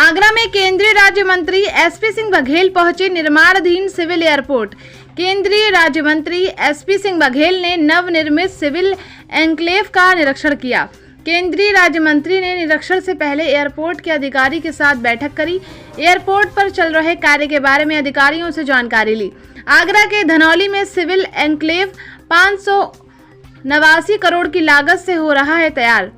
आगरा में केंद्रीय राज्य मंत्री एसपी सिंह बघेल पहुंचे निर्माणाधीन सिविल एयरपोर्ट। केंद्रीय राज्य मंत्री एसपी सिंह बघेल ने नवनिर्मित सिविल एन्क्लेव का निरीक्षण किया। केंद्रीय राज्य मंत्री ने निरीक्षण से पहले एयरपोर्ट के अधिकारी के साथ बैठक करी। एयरपोर्ट पर चल रहे कार्य के बारे में अधिकारियों से जानकारी ली। आगरा के धनौली में सिविल एन्क्लेव 589 करोड़ की लागत से हो रहा है तैयार।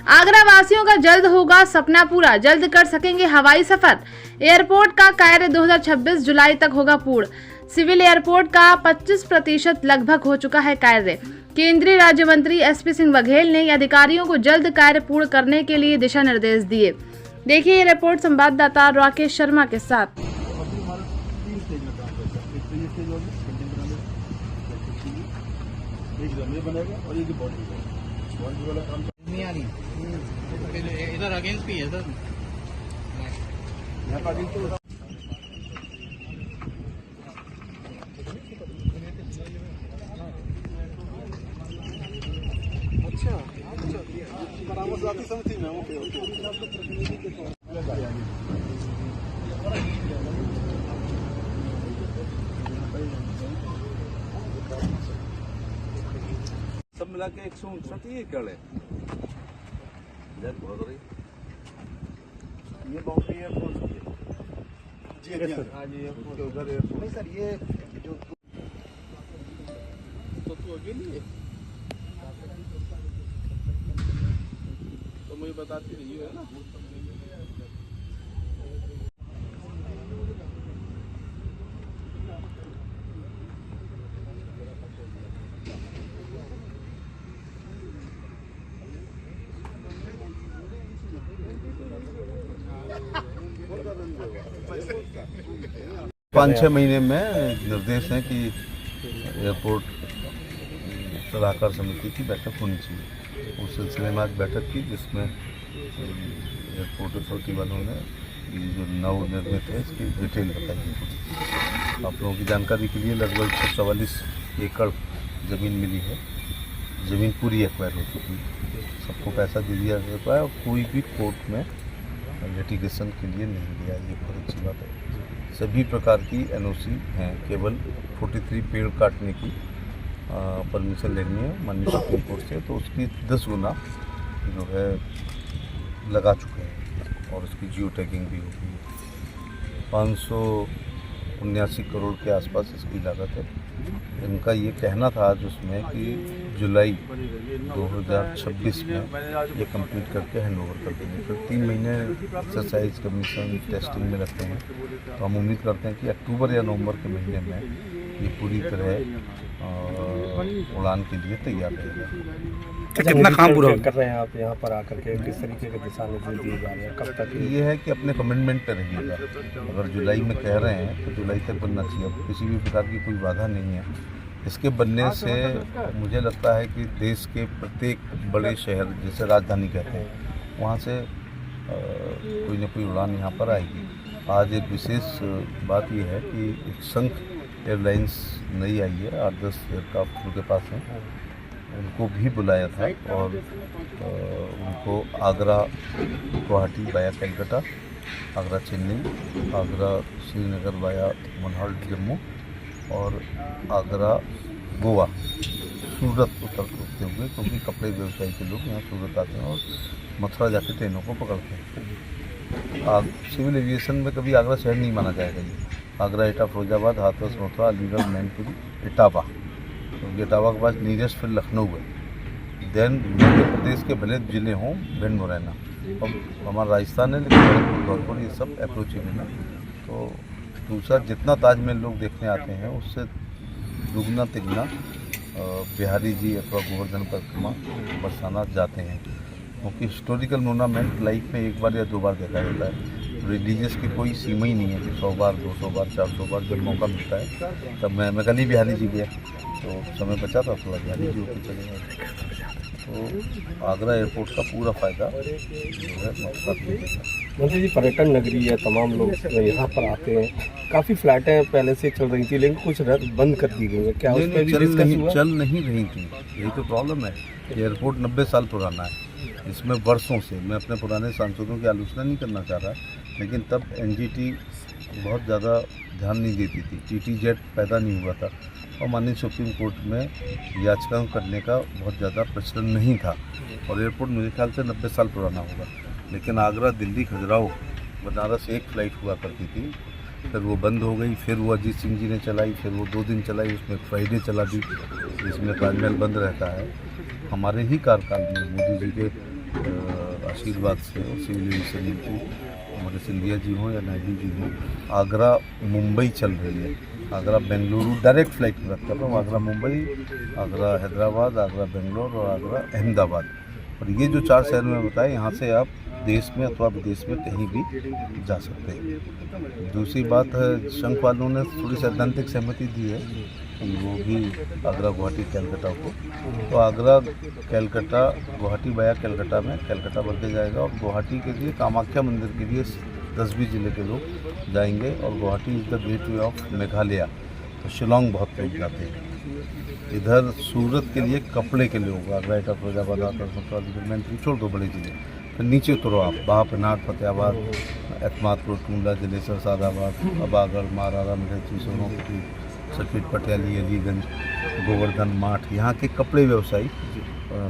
आगरा वासियों का जल्द होगा सपना पूरा, जल्द कर सकेंगे हवाई सफर। एयरपोर्ट का कार्य 2026 जुलाई तक होगा पूर्ण। सिविल एयरपोर्ट का 25% लगभग हो चुका है कार्य। केंद्रीय राज्य मंत्री एसपी सिंह बघेल ने अधिकारियों को जल्द कार्य पूर्ण करने के लिए दिशा निर्देश दिए। देखिए ये रिपोर्ट संवाददाता राकेश शर्मा के साथ। इधर अगेंस्ट भी है सर। अच्छा बरामदगी समिति में ओके सब मिला के 159 ये कर ले बहुत रही ये बाउंड्री एयरपोर्ट जी जी उधर एयरपोर्ट नहीं सर ये जो तो तू अकेली है तो मुझे बताती रही है ना। पाँच छः महीने में निर्देश है कि एयरपोर्ट सलाहकार समिति की बैठक होनी चाहिए। उस सिलसिले में आज बैठक की जिसमें एयरपोर्ट अथॉरिटी वालों ने ये जो नवनिर्मित है इसकी डिटेल बताई है। आप लोगों की जानकारी के लिए लगभग 144 एकड़ ज़मीन मिली है। ज़मीन पूरी एक्वायर हो चुकी है, सबको पैसा दे दिया जाता है और कोई भी कोर्ट में लिटिगेशन के लिए नहीं दिया। ये बहुत अच्छी बात है। सभी प्रकार की एनओसी हैं, केवल 43 पेड़ काटने की परमिशन लेनी है माननीय सुप्रीम कोर्ट से, तो उसकी 10 गुना जो है लगा चुके हैं और उसकी जियो टैगिंग भी हो गई है। 579 करोड़ के आसपास इसकी लागत है। इनका ये कहना था आज उसमें कि जुलाई 2026 में ये कंप्लीट करके हैंड ओवर कर देंगे। फिर 3 महीने एक्सरसाइज कमीशन टेस्टिंग में लगते हैं, तो हम उम्मीद करते हैं कि अक्टूबर या नवंबर के महीने में ये पूरी तरह उड़ान के लिए तैयार रहेगा। कितना काम पूरा कर रहे हैं आप यहाँ पर आकर के, किस तरीके के दिशा निर्देश दिए जा रहे हैं, कब तक? ये है कि अपने कमिटमेंट पे रहिएगा। अगर जुलाई में कह रहे हैं तो जुलाई तक बनना चाहिए। अब किसी भी प्रकार की कोई बाधा नहीं है। इसके बनने से मुझे लगता है कि देश के प्रत्येक बड़े शहर जैसे राजधानी कहते हैं वहाँ से कोई न कोई उड़ान यहाँ पर आएगी। आज एक विशेष बात यह है कि एक शंख एयरलाइंस नई आई है, 8-10 एयरक्राफ्ट उनके पास हैं, उनको भी बुलाया था और उनको आगरा गुवाहाटी वाया कलकत्ता, आगरा चेन्नई, आगरा श्रीनगर वाया मनहर जम्मू और आगरा गोवा सूरत उतरते हुए, क्योंकि कपड़े व्यवसायी के लोग यहाँ सूरत आते हैं और मथुरा जाके ट्रेनों को पकड़ते हैं। सिविल एविएशन में कभी आगरा शहर नहीं माना जाएगा। ये आगरा, एटा, फिरोजाबाद, हाथरस, मथुरा, अलीगढ़, मैनपुरी, इटावा, तो इटावा के पास नीरेस्ट फिर लखनऊ है। देन मध्य प्रदेश के भले जिले हों भिंड मुरैना, अब हमारा राजस्थान है लेकिन भरतपुर ये सब अप्रोचेबल है। तो दूसरा जितना ताजमहल लोग देखने आते हैं उससे दुगना तिगना बिहारी जी अथवा गोवर्धन परिक्रमा बरसाना जाते हैं, क्योंकि हिस्टोरिकल मोनूमेंट लाइफ में एक बार या 2 बार देखा जाता है। रिलीजियस की कोई सीमा ही नहीं है कि 100 बार, 200 बार, 400 बार जब मौका मिलता है तब मैं कल ही बिहारी जी गया तो समय बचा था, थोड़ा बिहारी जी होकर चले गए। तो आगरा एयरपोर्ट का पूरा फ़ायदा जो है मंत्री जी, पर्यटन नगरी है, तमाम लोग यहाँ पर आते हैं। काफ़ी फ्लैटें पहले से चल रही थी लेकिन कुछ बंद कर दी गई है, क्या उस पर भी डिस्कस हुआ? चल नहीं रही थी, यही तो प्रॉब्लम है। एयरपोर्ट 90 साल पुराना है, इसमें वर्षों से, मैं अपने पुराने सांसदों की आलोचना नहीं करना चाह रहा, लेकिन तब एनजीटी बहुत ज़्यादा ध्यान नहीं देती थी, टीटी जेट पैदा नहीं हुआ था और माननीय सुप्रीम कोर्ट में याचिकाओं करने का बहुत ज़्यादा प्रचलन नहीं था और एयरपोर्ट मेरे ख्याल से 90 साल पुराना होगा। लेकिन आगरा, दिल्ली, खजुराहो, बनारस एक फ़्लाइट हुआ करती थी, फिर वो बंद हो गई, फिर वो अजीत सिंह जी ने चलाई, फिर वो 2 दिन चलाई, उसमें फ्राइडे चला दी जिसमें ताजमहल बंद रहता है। हमारे ही कार्यकाल में मोदी जी के आशीर्वाद से और सिविल एविएशन मंत्री हमारे सिंधिया जी हों या नायडू जी हों, आगरा मुंबई चल रही है। आगरा बेंगलुरु डायरेक्ट फ़्लाइट की बात कर रहा हूँ, आगरा मुंबई, आगरा हैदराबाद, आगरा बेंगलोर और आगरा अहमदाबाद। और ये जो 4 शहर में बताए, यहाँ से आप देश में अथवा विदेश में कहीं भी जा सकते हैं। दूसरी बात है, संघ वालों ने थोड़ी सैद्धांतिक सहमति दी है कि वो भी आगरा, गुवाहाटी, कैलकाटा को, तो आगरा, कैलकाटा, गुवाहाटी वाया कैलकाटा में कैलकाटा बढ़ के जाएगा और गुवाहाटी के लिए कामाख्या मंदिर के लिए 10-20 जिले के लोग जाएंगे और Guwahati is the gateway of Meghalaya, तो शिलोंग बहुत लोग जाते हैं। इधर सूरत के लिए कपड़े के लिए होगा, ग्रेटर फैजाबाद, आकर छोड़ दो बड़े जिले, फिर नीचे उतरो आप, बाहपनाट, फतेहाबाद, एतमादपुर, टूंडला, जलेसर, सादाबाद, अबागढ़, मारारा, मिर्ची, सोनोपुर, सर्किट, पटियाली, अलीगंज, गोवर्धन, माठ, यहाँ के कपड़े व्यवसायी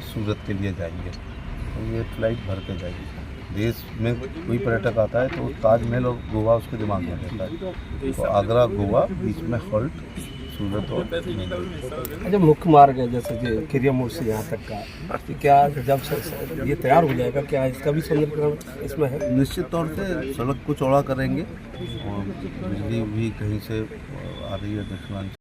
सूरत के लिए जाएंगे। तो ये फ्लाइट भर के जाएगी। देश में कोई पर्यटक आता है तो ताजमहल और गोवा उसके दिमाग में रहता है, तो आगरा, गोवा, बीच में हॉल्ट सूरत और अच्छा, मुख्य मार्ग है जैसे कि खिरिया मोड़ से यहाँ तक का, तो क्या जब ये तैयार हो जाएगा क्या इसका भी सौंदर्यीकरण इसमें है? निश्चित तौर से सड़क को चौड़ा करेंगे और बिजली भी कहीं से आ रही है दक्षिणांचल